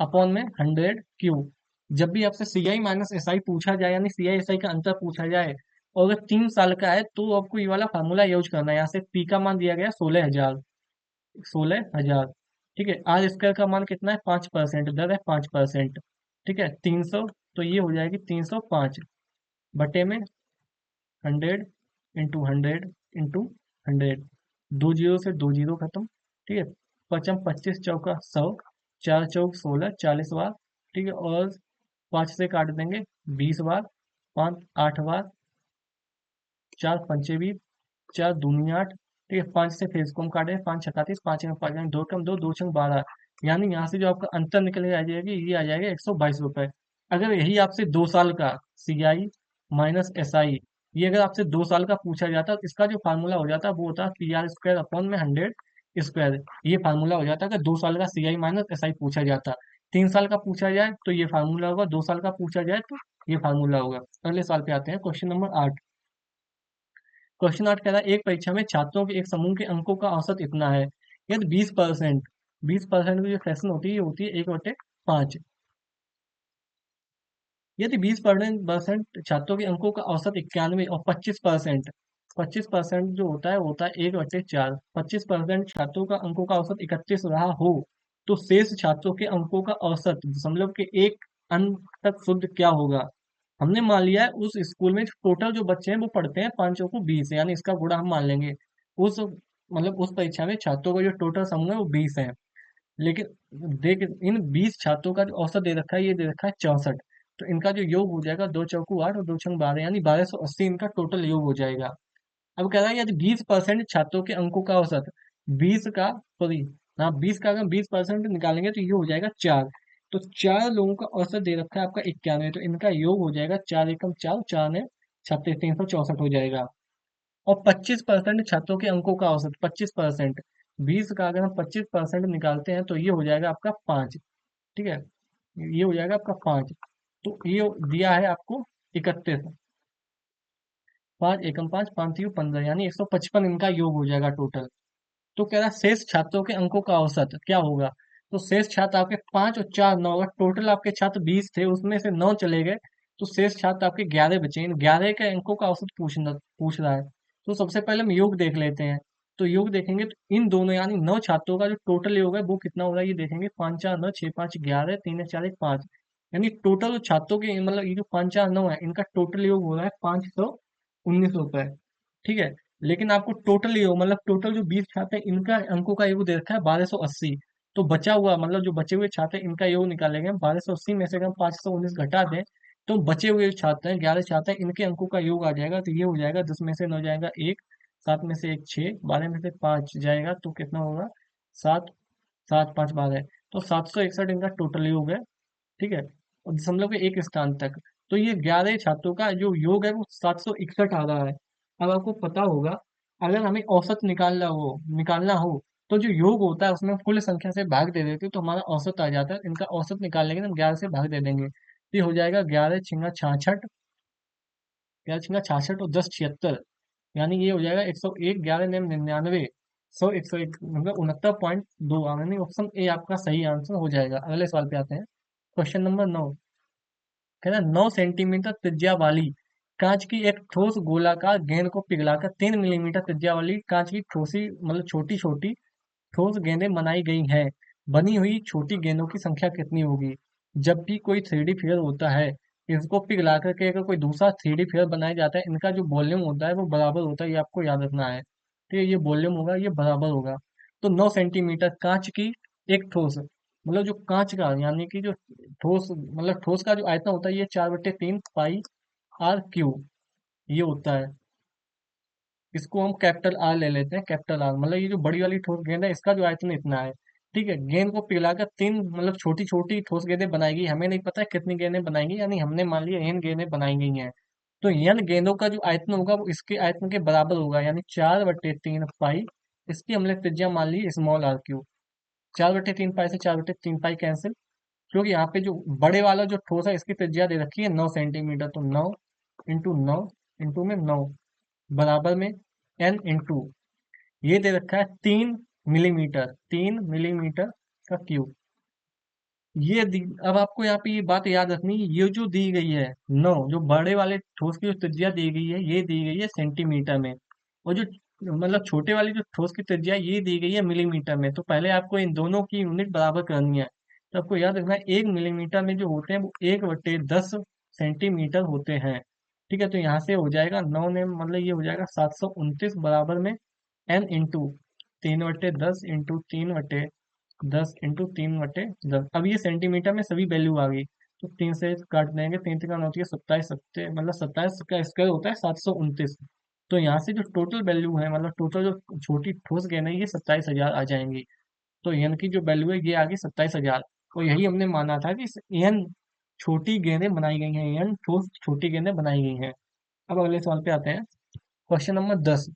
अपॉन में 100 क्यू। जब भी आपसे सीआई माइनस एसआई पूछा जाए यानी सीआई एसआई का अंतर पूछा जाए और अगर 3 साल का है तो आपको ये वाला फार्मूला यूज करना है। यहाँ से पी का मान दिया गया 16,000, 16,000। ठीक है आर स्क्वायर का मान कितना है 5%, दर है 5%। ठीक है 300 तो ये हो जाएगी 305 बटे में 100 × 100 × 100, दो जीरो से दो जीरो खत्म। ठीक है पचम 25 चौका 100, 4 चौक 16 40 बार। ठीक है और 5 से काट देंगे 20 बार, 5 8 बार, 4 पंचे 20, 4 दूनी 8। ठीक है 5 से फिर इसको हम काटें 5 छक्का 30, 5 5 2 कम 2 2 6 12। यानी यहाँ से जो आपका अंतर निकल के आ जाएगी ये आ जाएगा 122 रुपए। अगर यही आपसे 2 साल का सीआई माइनस एसआई ये अगर आपसे 2 साल का पूछा जाता तो इसका जो फार्मूला हो जाता वो होता PR² अपॉन में 100। स्क्वायर। ये फार्मूला हो जाता है कि 2 साल का CI माइनस SI पूछा जाता। 3 साल का पूछा जाए तो ये फार्मूला होगा, 2 साल का पूछा जाए तो ये फार्मूला होगा। अगले सवाल पे आते हैं, क्वेश्चन नंबर 8। क्वेश्चन 8 कह रहा है एक परीक्षा में छात्रों के एक समूह के अंकों का औसत इतना है। यदि 20%, 20% की जो फ्रैक्शन होती है ये होती है 1/5। यदि 20% छात्रों के अंकों का औसत 91 और 25%, 25% जो होता है वो होता है 1/4। 25% छात्रों का अंकों का औसत 31 रहा हो तो शेष छात्रों के अंकों का औसत दशमलव के एक अंक तक शुद्ध क्या होगा। हमने मान लिया है उस स्कूल में टोटल जो बच्चे हैं वो पढ़ते हैं 5 को 20, यानी इसका गुणा हम मान लेंगे। उस मतलब उस परीक्षा में छात्रों का जो टोटल समूह है वो 20 है। लेकिन देख, इन 20 छात्रों का जो औसत दे रखा है ये दे रखा है 64। तो इनका जो योग हो जाएगा 2 चौकू 8 और 2 छंग 12, यानी 1280 इनका टोटल योग हो जाएगा। अब कह रहा है यदि 20% छात्रों के अंकों का औसत 20 का सॉरी हाँ 20 का अगर 20% निकालेंगे तो ये हो जाएगा 4। तो 4 लोगों का औसत दे रखा है आपका 91, तो इनका योग हो जाएगा 4 एकम 4, 4 ने 36, 364 हो जाएगा। और 25% छात्रों के अंकों का औसत 25%, 20 का अगर हम 25% निकालते हैं तो ये हो जाएगा आपका 5। ठीक है, ये हो जाएगा आपका 5। तो ये दिया है आपको 31। 5 एकम 5, 5 3 15, यानी 155 इनका योग हो जाएगा टोटल। तो कह रहा है शेष छात्रों के अंकों का औसत क्या होगा। तो शेष छात्र आपके 5 और 4 9, अगर टोटल आपके छात्र 20 थे उसमें से 9 चले गए तो शेष छात्र आपके 11 बचे। इन 11 के अंकों का औसत पूछ रहा है। तो सबसे पहले हम योग देख लेते हैं। तो योग देखेंगे तो इन दोनों यानी 9 छात्रों का जो टोटल योग है वो कितना हो रहा है ये देखेंगे। 5 4 9 6 5 11 3 4 1 5, यानी टोटल छात्रों के मतलब ये जो 5 4 9 है इनका टोटल योग हो रहा है 519 रुपए। ठीक है, लेकिन आपको टोटल योग मतलब टोटल जो 20 छात्र हैं इनका अंकों का योग दे रखा है 1280। तो बचा हुआ मतलब जो बचे हुए छात्र हैं इनका योग निकालेंगे हम। 1280 में से अगर हम 519 घटा दें तो बचे हुए छात्र हैं 11 छात्र हैं इनके अंकों का योग आ जाएगा। तो ये हो जाएगा 10 में से 9 जाएगा 1, 7 में से 1 6, 12 में से 5 जाएगा तो कितना होगा 7, 7 5 12। तो 761 इनका टोटल योग है। ठीक है, और दशमलव के एक स्थान तक। तो ये 11 छात्रों का जो योग है वो 761 आ रहा है। अब आपको पता होगा अगर हमें औसत निकालना हो तो जो योग होता है उसमें कुल संख्या से भाग दे देते हैं तो हमारा औसत आ जाता है। इनका औसत निकाल लेंगे तो हम 11 से भाग दे देंगे तो ये हो जाएगा 11 छिंगा 66, 11 छिंगा 66 और 10 76, यानी ये हो जाएगा 101, 11 9 99, 100 101 मतलब 69.2, यानी ऑप्शन ए आपका सही आंसर हो जाएगा। अगले सवाल पे आते हैं, क्वेश्चन नंबर 9। कहना 9 सेंटीमीटर त्रिज्या वाली कांच की एक ठोस गोलाकार गेंद को पिघलाकर 3 मिलीमीटर त्रिज्या वाली कांच की ठोसी मतलब छोटी छोटी ठोस गेंदें बनाई गई हैं। बनी हुई छोटी गेंदों की संख्या कितनी होगी। जब भी कोई 3D फिगर होता है इसको पिघला करके अगर कोई दूसरा 3D फिगर बनाया जाता है इनका जो वॉल्यूम होता है वो बराबर होता है, ये आपको याद रखना है। तो ये वॉल्यूम होगा ये बराबर होगा। तो 9 सेंटीमीटर कांच की एक ठोस मतलब जो कांच का यानी कि जो ठोस मतलब ठोस का जो आयतन होता है ये 4/3 पाई R क्यू ये होता है। इसको हम कैपिटल आर ले लेते हैं, कैपिटल आर मतलब ये जो बड़ी वाली ठोस गेंद है इसका जो आयतन इतना है। ठीक है, गेंद को पिघलाकर 3 छोटी छोटी ठोस गेंदें बनाएगी। हमें नहीं पता है कितनी गेंदें बनाएंगी, यानी हमने मान लिया n गेंदें बनाई गई हैं। तो n गेंदों का जो आयतन होगा वो इसके आयतन के बराबर होगा, यानी 4/3 पाई। इसकी हमने त्रिज्या मान ली स्मॉल r क्यू। 4/3 पाई से 4/3 पाई कैंसिल, क्योंकि यहाँ पे जो बड़े वाला जो ठोस है इसकी त्रिज्या दे रखी है 9 सेंटीमीटर। तो 9 × 9 × 9 बराबर में n ये दे रखा है 3 मिलीमीटर, 3 मिलीमीटर का क्यूब। अब आपको यहाँ पे ये बात याद रखनी है, ये जो दी गई है 9 जो बड़े वाले ठोस की जो त्रिज्या दी गई है ये दी गई है सेंटीमीटर में। और जो मतलब छोटे वाली जो ठोस की त्रिज्या ये दी गई है मिलीमीटर में। तो पहले आपको इन दोनों की यूनिट बराबर करनी है। तो आपको याद रखना है 1 मिलीमीटर में जो होते हैं वो 1/10 सेंटीमीटर होते हैं। ठीक है, तो यहाँ से हो जाएगा 9 ने मतलब ये हो जाएगा 729 बराबर में n × 3/10 × 3/10 × 3/10। अब ये सेंटीमीटर में सभी वैल्यू आ गई। तो 3 से काट देंगे, 3 3 होती है 27, सत्ते मतलब 27 का स्क्वायर होता है 729। तो यहाँ से जो टोटल वैल्यू है मतलब टोटल जो छोटी ठोस गेंद है ये 27,000 आ जाएंगी। तो एन की जो वैल्यू है ये आ गई 27,000। और यही हमने माना था कि एन छोटी गेंदें बनाई गई हैं, एन ठोस छोटी गेंदें बनाई गई हैं। अब अगले सवाल पे आते हैं, क्वेश्चन नंबर 10।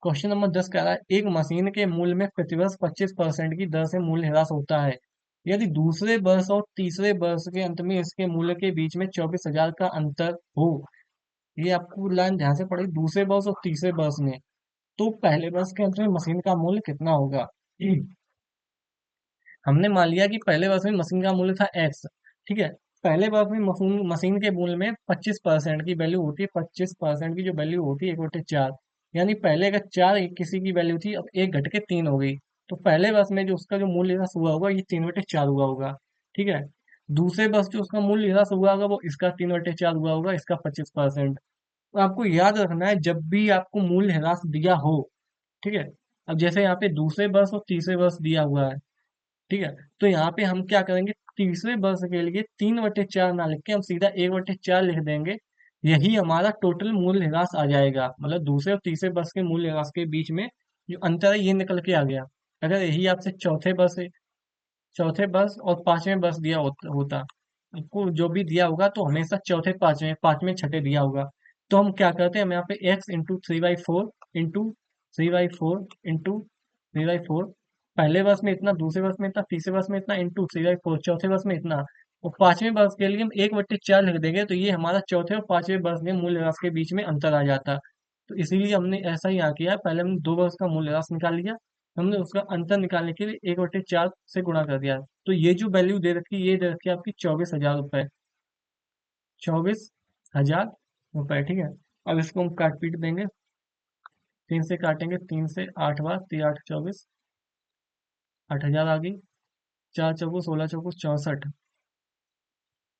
क्वेश्चन नंबर 10 कह रहा है एक मशीन के मूल्य में प्रतिवर्ष 25% की दर से मूल्य ह्रास होता है यदि दूसरे वर्ष और तीसरे वर्ष के अंत में इसके मूल्य के बीच में 24,000 का अंतर हो। ये आपको लाइन ध्यान से पढ़ेगी, दूसरे वर्ष और तीसरे वर्ष में। तो पहले वर्ष के अंत में मशीन का मूल्य कितना होगा? हमने मान लिया कि पहले वर्ष में मशीन का मूल्य था एक्स। ठीक है। पहले वर्ष में मशीन मशीन के मूल्य में 25% की वैल्यू होती है, 25% की जो वैल्यू होती है 1/4। यानी पहले अगर चार किसी की वैल्यू थी, अब एक घट के 3 हो गई। तो पहले वर्ष में जो उसका जो मूल्य ह्रास हुआ होगा, ये 3/4 हुआ होगा। ठीक है। दूसरे वर्ष जो उसका मूल्य ह्रास हुआ होगा, वो इसका 3/4 हुआ होगा, इसका 25%। तो आपको याद रखना है, जब भी आपको मूल्य ह्रास दिया हो। ठीक है। अब जैसे यहाँ पे दूसरे वर्ष और तीसरे वर्ष दिया हुआ है। ठीक है। तो यहाँ पे हम क्या करेंगे, तीसरे वर्ष के लिए 3/4 ना लिख के हम सीधा 1/4 लिख देंगे। यही हमारा टोटल मूल्य ह्रास आ जाएगा, मतलब दूसरे और तीसरे वर्ष के मूल्य ह्रास के बीच में जो अंतर है ये निकल के आ गया। अगर यही आपसे चौथे वर्ष और पांचवें वर्ष दिया होता आपको जो भी दिया होगा, तो हमेशा चौथे पांचवें पांचवें छठे दिया होगा। तो हम क्या करते हैं, हम यहाँ पे x × 3/4 इंटू 3/4 पहले वर्ष में इतना, दूसरे वर्ष में इतना, तीसरे वर्ष में इतना, इंटू 3/4 चौथे वर्ष में इतना। और पांचवें वर्ष के लिए हम 1/4 लिख देंगे, तो ये हमारा चौथे और पांचवें वर्ष के मूल्य ह्रास के बीच में अंतर आ जाता। तो इसीलिए हमने ऐसा ही यहाँ किया, पहले हमने 2 वर्ष का मूल्य ह्रास निकाल लिया, हमने उसका अंतर निकालने के लिए 1/4 से गुणा कर दिया। तो ये जो वैल्यू दे रखी है, ये दे रखी है आपकी 24,000 रुपये। 24,000 रुपये। ठीक है। अब इसको हम काट पीट देंगे, 3 से काटेंगे, 3 से 8 बार, 3×8 = 24, 8,000 आ गई। 4×4 = 16, 16×4 = 64।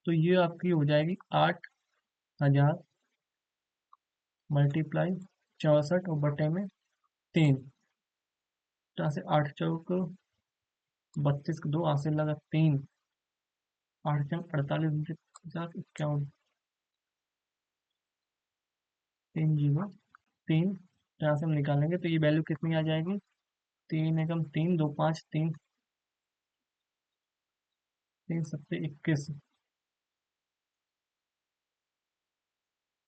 तो ये आपकी हो जाएगी 8,000 मल्टीप्लाई 64 और बटे में 3। यहाँ से 8×4 = 32, 2 हासिल लगा 3, 8×4 = 48, 50, 51, 3 0 3। यहाँ से हम निकालेंगे तो ये वैल्यू कितनी आ जाएगी, 3 × 3 = 2 5, 3 3 7 21,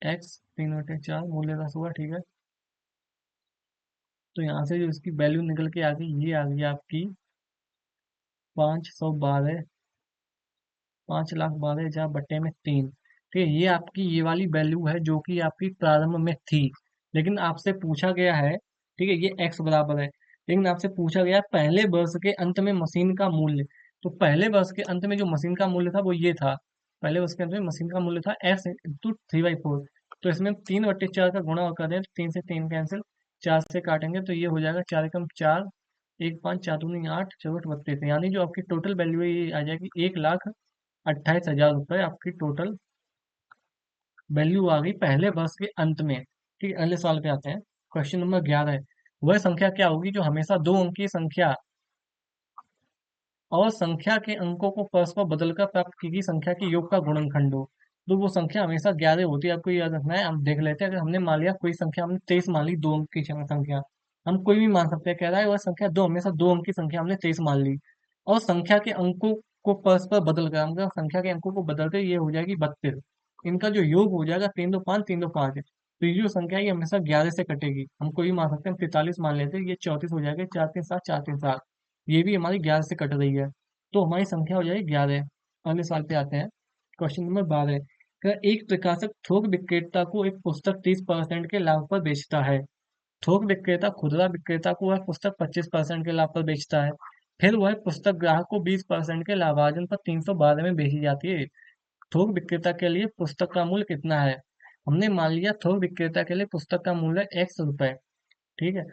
x 3/4 मूल्य ह्रास हुआ। ठीक है। तो यहाँ से जो इसकी वैल्यू निकल के आ गई, ये आ गई आपकी 512, 5,12,000 बटे में 3। ठीक है। ये आपकी ये वाली वैल्यू है जो कि आपकी प्रारंभ में थी, लेकिन आपसे पूछा गया है। ठीक है। ये x बराबर है, लेकिन आपसे पूछा गया है पहले वर्ष के अंत में मशीन का मूल्य। तो पहले वर्ष के अंत में जो मशीन का मूल्य था वो ये था। पहले वर्ष के अंत में मशीन का मूल्य था x × 3/4। तो इसमें 3/4 का गुणा कर दें तो 3 से 3 कैंसिल, 4 से काटेंगे तो ये हो जाएगा 4 × 4 1 5 4 दूनी 8 चौसठ 32। यानी जो आपकी टोटल वैल्यू है ये आ जाएगी 1,28,000 रुपये आपकी टोटल वैल्यू आ गई पहले वर्ष के अंत में। ठीक है। अगले सवाल पे आते हैं। क्वेश्चन नंबर 11 है, वह संख्या क्या होगी जो हमेशा 2 अंकीय संख्या और संख्या के अंकों को परस्पर बदलकर प्राप्त की गई संख्या के योग का गुणनखंड हो। तो वो संख्या हमेशा 11 होती है, आपको याद रखना है। हम देख लेते हैं, अगर हमने मान लिया कोई संख्या, हमने 23 मान ली, 2 अंक की संख्या, हम कोई भी मान सकते हैं। कह रहा है वह संख्या दो, हमेशा 2 अंक की संख्या, हमने 23 मान ली। और संख्या के अंकों को परस्पर बदल कर, हम संख्या के अंकों को बदलते ये हो जाएगी 32। इनका जो योग हो जाएगा 3 2 5 3 2 5। तो ये जो संख्या है ये हमेशा 11 से कटेगी। हम कोई भी मान सकते हैं, हम 43 मान लेते हैं, ये 34 हो जाएगा, 4 3 7 4 3 7। ये भी हमारी 11 से कट रही है। तो हमारी संख्या हो जाएगी 11। अगले सवाल पे आते हैं। क्वेश्चन नंबर 12, अगर एक प्रकाशक थोक विक्रेता को एक पुस्तक 30% के लाभ पर बेचता है। थोक विक्रेता खुदरा विक्रेता को वह पुस्तक 25% के लाभ पर बेचता है। फिर वह पुस्तक ग्राहक को 20% के लाभार्जन पर 312 में बेची जाती है। थोक विक्रेता के लिए पुस्तक का मूल्य कितना है? हमने मान लिया थोक विक्रेता के लिए पुस्तक का मूल्य x रुपए। ठीक है।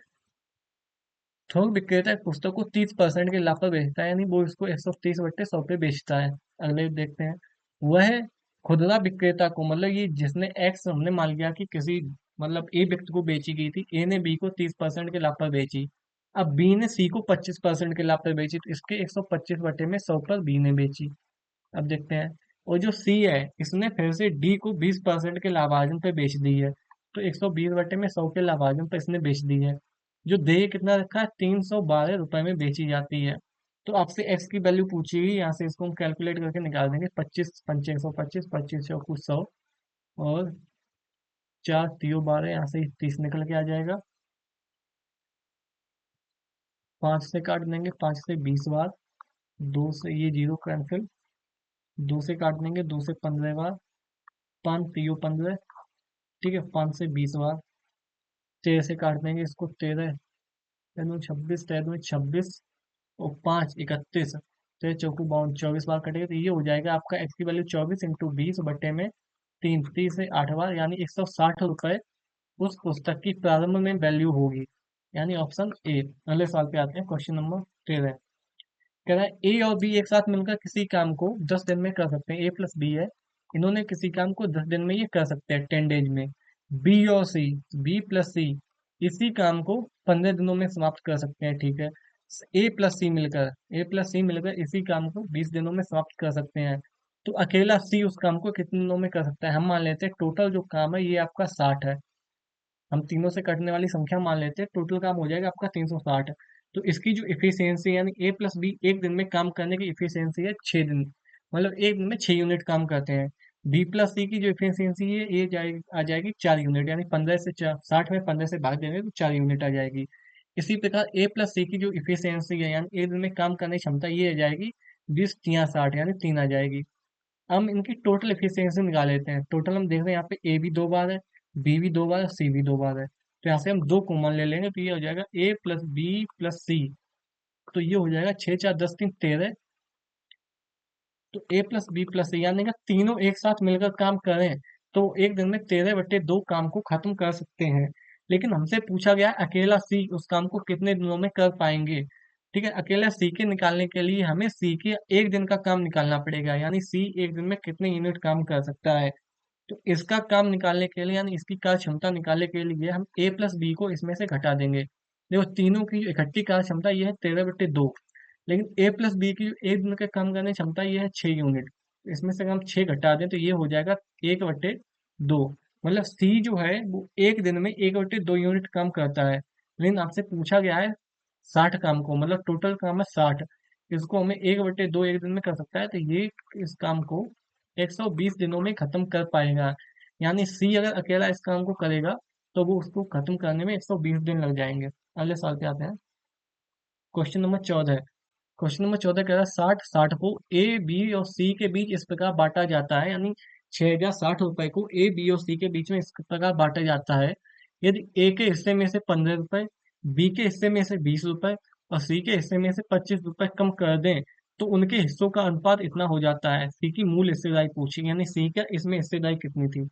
थोक विक्रेता एक पुस्तक को 30% के लाभ पर बेचता है, यानी वो इसको 130/100 पे बेचता है। अगले देखते हैं। वह खुदरा विक्रेता को, मतलब ये जिसने एक्स हमने मान लिया कि किसी, मतलब ए व्यक्ति को बेची गई थी, ए ने बी को 30% के लाभ पर बेची। अब बी ने सी को 25% के लाभ पर बेची, तो इसके 125/100 पर बी ने बेची। अब देखते हैं। और जो सी है, इसने फिर से डी को 20% के लाभार्जन पे बेच दी है। तो 120/100 के लाभार्जन पे इसने बेच दी है। जो देय कितना रखा है, 312 रुपए में बेची जाती है। तो आपसे एक्स की वैल्यू पूछी हुई, यहाँ से इसको हम कैलकुलेट करके निकाल देंगे। 25 पंचे 125, 25 × 100, और 4 3 12, यहाँ से 30 निकल के आ जाएगा। 5 से काट देंगे, 5 से 20 बार, 2 से ये 0 कैंसिल, 2 से काट देंगे, 2 से 15 बार, 5 3 15, ठीक है, 5 से 20 बार, 13 से काट देंगे इसको, 13 तेरह 26, 13 26 और 5 31, 13 चौकू 52, 24 बार कटेगा, तो ये हो जाएगा आपका एक्स की वैल्यू 24 इंटू 20/3, 30 से 8 बार, यानी 160 रुपये उस पुस्तक की प्रारंभ में वैल्यू होगी, यानी ऑप्शन ए। अगले सवाल पे आते हैं, क्वेश्चन नंबर 13। कह रहा है ए और बी एक साथ मिलकर किसी काम को 10 दिन में कर सकते हैं। ए प्लस बी है, इन्होंने किसी काम को 10 दिन में ये कर सकते हैं, 10 डेज में। बी और सी, बी प्लस सी इसी काम को 15 दिनों में समाप्त कर सकते हैं, ठीक है। ए प्लस सी मिलकर इसी काम को 20 दिनों में समाप्त कर सकते हैं। तो अकेला सी उस काम को कितने दिनों में कर सकता है? हम मान लेते हैं टोटल जो काम है ये आपका 60 है, हम तीनों से कटने वाली संख्या मान लेते हैं, टोटल काम हो जाएगा आपका 360। तो इसकी जो इफिशियंसी यानी ए प्लस बी एक दिन में काम करने की इफिशियंसी है 6 दिन, मतलब एक दिन में 6 यूनिट काम करते हैं। बी प्लस सी की जो इफिशियंसी है ये आ जाएगी 4 यूनिट, यानी 60 में 15 से भाग देंगे तो 4 यूनिट आ जाएगी। इसी प्रकार ए प्लस सी की जो इफिशियंसी है यानी एक दिन में काम करने की क्षमता ये आ जाएगी 20 3 60, यानी 3 आ जाएगी। हम इनकी टोटल एफिशिएंसी निकाल लेते हैं। टोटल हम देख रहे हैं यहाँ पे ए भी 2 बार है, बी भी 2 बार है, सी भी 2 बार है, तो यहाँ से हम 2 कॉमन ले लेंगे, तो ये हो जाएगा ए प्लस बी प्लस सी। तो ये हो जाएगा 6 4 10 3 13। तो ए प्लस बी प्लस सी यानी कि तीनों एक साथ मिलकर काम करें तो एक दिन में 13/2 काम को खत्म कर सकते हैं। लेकिन हमसे पूछा गया है अकेला सी उस काम को कितने दिनों में कर पाएंगे। ठीक है, अकेला सी के निकालने के लिए हमें सी के एक दिन का काम निकालना पड़ेगा, यानी सी एक दिन में कितने यूनिट काम कर सकता है। तो इसका काम निकालने के लिए यानी इसकी कार्य क्षमता निकालने के लिए हम ए प्लस बी को इसमें से घटा देंगे। देखो तीनों की जो इकट्ठी कार्य क्षमता ये है 13/2, लेकिन ए प्लस बी की जो एक दिन के काम करने की क्षमता ये है 6 यूनिट। इसमें से अगर हम 6 घटा दें तो ये हो जाएगा 1/2। मतलब सी जो है वो एक दिन में 1/2 यूनिट काम करता है, लेकिन आपसे पूछा गया है 60 काम को, मतलब टोटल काम है 60, इसको हमें 1/2 एक दिन में कर सकता है, तो ये इस काम को 120 दिनों में खत्म कर पाएगा। यानी सी अगर अकेला इस काम को करेगा तो वो उसको खत्म करने में 120 दिन लग जाएंगे। अगले साल पे आते हैं, क्वेश्चन नंबर 14। क्वेश्चन नंबर 14 कह रहा है 60 को ए बी और सी के बीच इस प्रकार बांटा जाता है, यानी 6,060 रुपए को ए बी और सी के बीच में इस प्रकार बांटा जाता है। यदि ए के हिस्से में से 15 रुपए, बी के हिस्से में से 20 रुपए और सी के हिस्से में से 25 रुपए कम कर दें तो उनके हिस्सों का अनुपात इतना हो जाता है। सी की मूल हिस्सेदारी पूछी, यानी सी का इसमें हिस्सेदारी कितनी थी।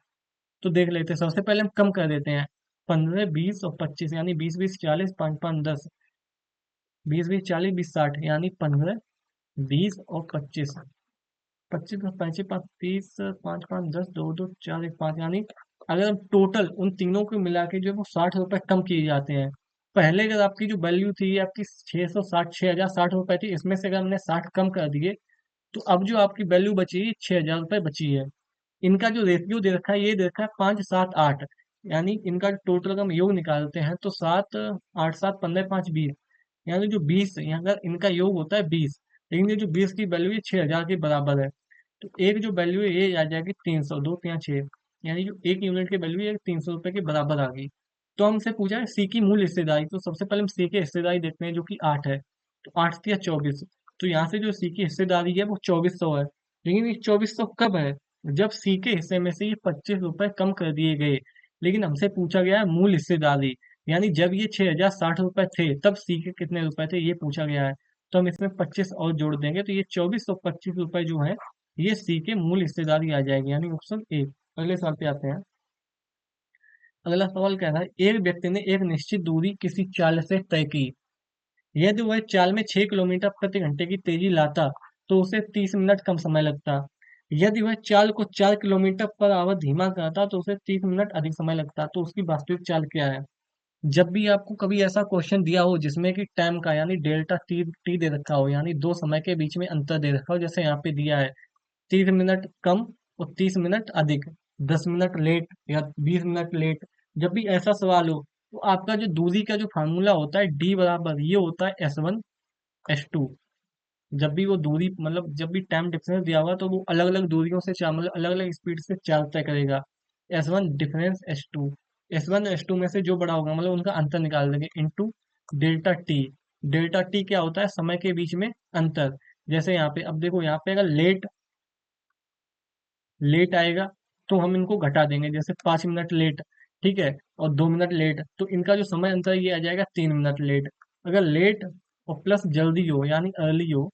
तो देख लेते हैं, सबसे पहले हम कम कर देते हैं, 15 20 और 25, यानी 20 20 40, 5 5 10, 20 20 40 20 60, यानी 15 20 और 25, 25 और 25 5 30, 5 5 10, 2 2 4 1 5, यानी अगर हम टोटल उन तीनों को मिला के जो है वो 60 रुपए कम किए जाते हैं। पहले अगर आपकी जो वैल्यू थी ये आपकी 660 6,060 रुपए थी, इसमें से अगर हमने 60 कम कर दिए तो अब जो आपकी वैल्यू बची है 6,000 रुपए बची है। इनका जो रेशियो दे रखा है ये दे रखा है 5 7 8, यानी इनका टोटल का हम योग निकालते हैं तो 7 8 7 15 5 20, यानी जो 20 यहाँ अगर इनका योग होता है 20, लेकिन ये जो 20 की वैल्यू है 6,000 के बराबर है। तो एक जो वैल्यू है ये आ जाएगी 300, 2 3 6, यानी जो एक यूनिट की वैल्यू है 300 रुपए के बराबर आ गई। तो हमसे पूछा है सी की मूल हिस्सेदारी, तो सबसे पहले हम सी की हिस्सेदारी देखते हैं जो कि 8 है। तो 8 या 24, तो यहाँ से जो सी की हिस्सेदारी है वो 2400 है। लेकिन ये 2400 कब है? जब सी के हिस्से में से ये 25 रुपए कम कर दिए गए। लेकिन हमसे पूछा गया है मूल हिस्सेदारी, यानी जब ये 6,060 रुपए थे तब सी के कितने रुपए थे ये पूछा गया है। तो हम इसमें 25 और जोड़ देंगे तो ये 2425 रुपए जो है ये सी के मूल हिस्सेदारी आ जाएगी, यानी ऑप्शन ए। अगले सवाल पे आते हैं। अगला सवाल कह रहा है एक व्यक्ति ने एक निश्चित दूरी किसी चाल से तय की। यदि वह चाल में 6 किलोमीटर प्रति घंटे की तेजी लाता तो उसे 30 मिनट कम समय लगता। यदि वह चाल को 4 किलोमीटर पर आवर धीमा करता तो उसे 30 मिनट अधिक समय लगता। तो उसकी वास्तविक चाल क्या है? जब भी आपको कभी ऐसा क्वेश्चन दिया हो जिसमें कि टाइम का यानी डेल्टा टी टी दे रखा हो, यानी दो समय के बीच में अंतर दे रखा हो, जैसे यहाँ पे दिया है 30 मिनट कम और 30 मिनट अधिक, 10 मिनट लेट या 20 मिनट लेट, जब भी ऐसा सवाल हो तो आपका जो दूरी का जो फार्मूला होता है डी बराबर ये होता है S1 S2। जब भी वो दूरी मतलब जब भी टाइम डिफरेंस दिया हुआ तो वो अलग अलग दूरियों से चाल मतलब अलग अलग स्पीड से चाल तय करेगा। S1 difference S2, S1 S2 में से जो बड़ा होगा मतलब उनका अंतर निकाल देंगे into delta T, delta T क्या होता है, समय के बीच में अंतर। जैसे यहाँ पे अब देखो, यहाँ पे अगर लेट लेट आएगा तो हम इनको घटा देंगे, जैसे 5 मिनट लेट, ठीक है, और 2 मिनट लेट, तो इनका जो समय अंतर है, ये आ जाएगा 3 मिनट लेट। अगर लेट और प्लस जल्दी हो यानी अर्ली हो,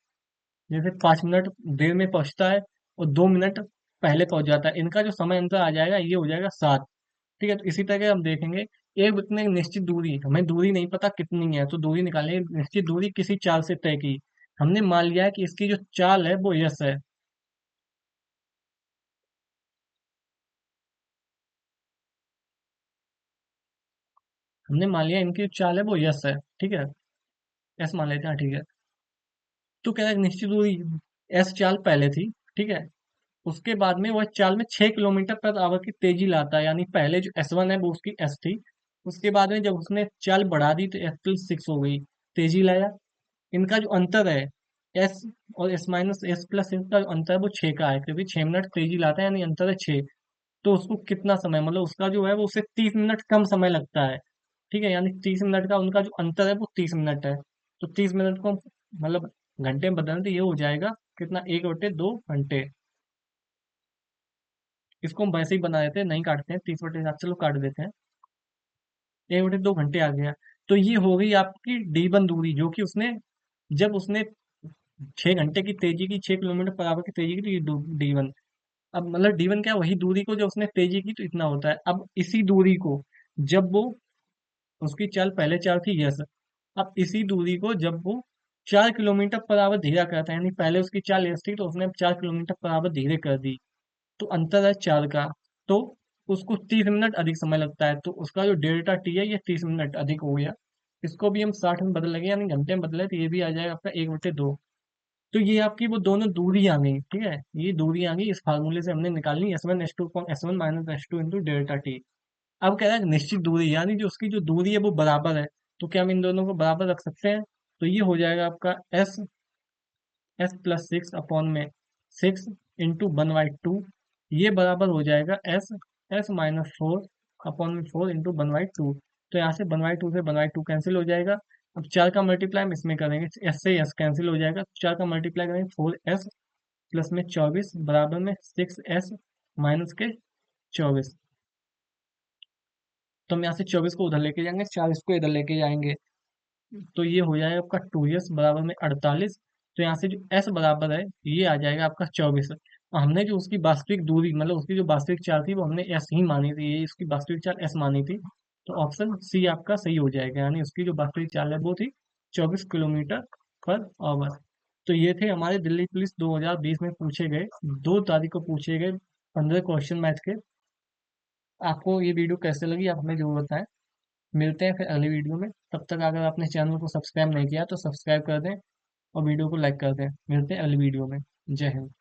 जैसे 5 मिनट देर में पहुंचता है और 2 मिनट पहले पहुंच जाता है, इनका जो समय अंतर आ जाएगा ये हो जाएगा 7। ठीक है, तो इसी तरह हम देखेंगे, एक इतने निश्चित दूरी, हमें दूरी नहीं पता कितनी है, तो दूरी निकालेंगे, निश्चित दूरी किसी चाल से तय की। हमने मान लिया है कि इसकी जो चाल है वो यस है। हमने मान लिया इनकी जो चाल है वो यस है, ठीक है, एस मान लेते हैं, ठीक है। तो कह रहा है निश्चित दूरी एस चाल पहले थी, ठीक है, उसके बाद में वह चाल में 6 किलोमीटर प्रति आवर की तेजी लाता है, यानी पहले जो एस वन है वो उसकी एस थी, उसके बाद में जब उसने चाल बढ़ा दी तो एस प्लस सिक्स हो गई, तेजी लाया। इनका जो अंतर है एस और एस माइनस एस प्लस इनका जो अंतर है वो 6 का है, क्योंकि 6 मिनट तेजी लाता है, यानी अंतर है 6। तो उसको कितना समय, मतलब उसका जो है वो उसे 30 मिनट कम समय लगता है, ठीक है, यानी 30 मिनट का उनका जो अंतर है वो 30 मिनट है। तो 30 मिनट को मतलब घंटे में बदलने तो ये हो जाएगा कितना, 1/2 घंटे। इसको हम वैसे ही बना देते हैं, नहीं काटते हैं, 30/7, चलो काट देते हैं, 1/2 घंटे आ गया। तो ये हो गई आपकी D1 दूरी, जो कि उसने, जब उसने 6 घंटे की तेजी की, 6 किलोमीटर पर आवर की तेजी की, तो ये D1। अब मतलब D1 क्या है, वही दूरी को जब उसने तेजी की तो इतना होता है। अब इसी दूरी को जब वो, उसकी चाल पहले 4 थी, यस, अब इसी दूरी को जब वो 4 किलोमीटर पर आवर धीरा करता है, यानी पहले उसकी चाल यस थी तो उसने अब 4 किलोमीटर पर आवर धीरे कर दी, तो अंतर है 4 का। तो उसको 30 मिनट अधिक समय लगता है, तो उसका जो डेल्टा टी है ये 30 मिनट अधिक हो गया। इसको भी हम 60 में बदल लगे, यानी घंटे में बदले, तो ये भी आ जाएगा आपका 1/2। तो ये आपकी वो दोनों दूरी आ गई, ठीक है, ये दूरी आ गई, इस फार्मूले से हमने निकालनी S1 S2 minus S2 into delta T. अब कह रहा है निश्चित दूरी, यानी जो उसकी जो दूरी है वो बराबर है, तो क्या हम इन दोनों को बराबर रख सकते हैं। तो ये हो जाएगा आपका S S plus six upon में 6 इंटू 1/2, ये बराबर हो जाएगा एस एस माइनस 4 अपॉन में 4 इंटू 1/2। तो यहाँ से 1/2 से 1/2 कैंसिल हो जाएगा। अब 4 का मल्टीप्लाई हम इसमें करेंगे, एस से एस कैंसिल हो जाएगा, 4 का मल्टीप्लाई करेंगे 4s प्लस में 24 बराबर में 6s माइनस के 24। तो हम यहाँ से 24 को उधर लेके जाएंगे, 40 को इधर लेके जाएंगे, तो ये हो जाएगा आपका 2s बराबर में 48। तो यहाँ से जो s बराबर है ये आ जाएगा आपका 24। और हमने जो उसकी वास्तविक दूरी, मतलब उसकी जो वास्तविक चाल थी वो हमने s ही मानी थी, ये उसकी वास्तविक चाल s मानी थी। तो ऑप्शन सी आपका सही हो जाएगा, यानी उसकी जो वास्तविक चाल है वो थी 24 किलोमीटर पर आवर। तो ये थे हमारे दिल्ली पुलिस 2020 में पूछे गए, 2 तारीख को पूछे गए 15 क्वेश्चन मैथ के। आपको ये वीडियो कैसे लगी आप हमें जरूर बताएं। मिलते हैं फिर अगली वीडियो में, तब तक अगर आपने चैनल को सब्सक्राइब नहीं किया तो सब्सक्राइब कर दें और वीडियो को लाइक कर दें। मिलते हैं अगली वीडियो में। जय हिंद।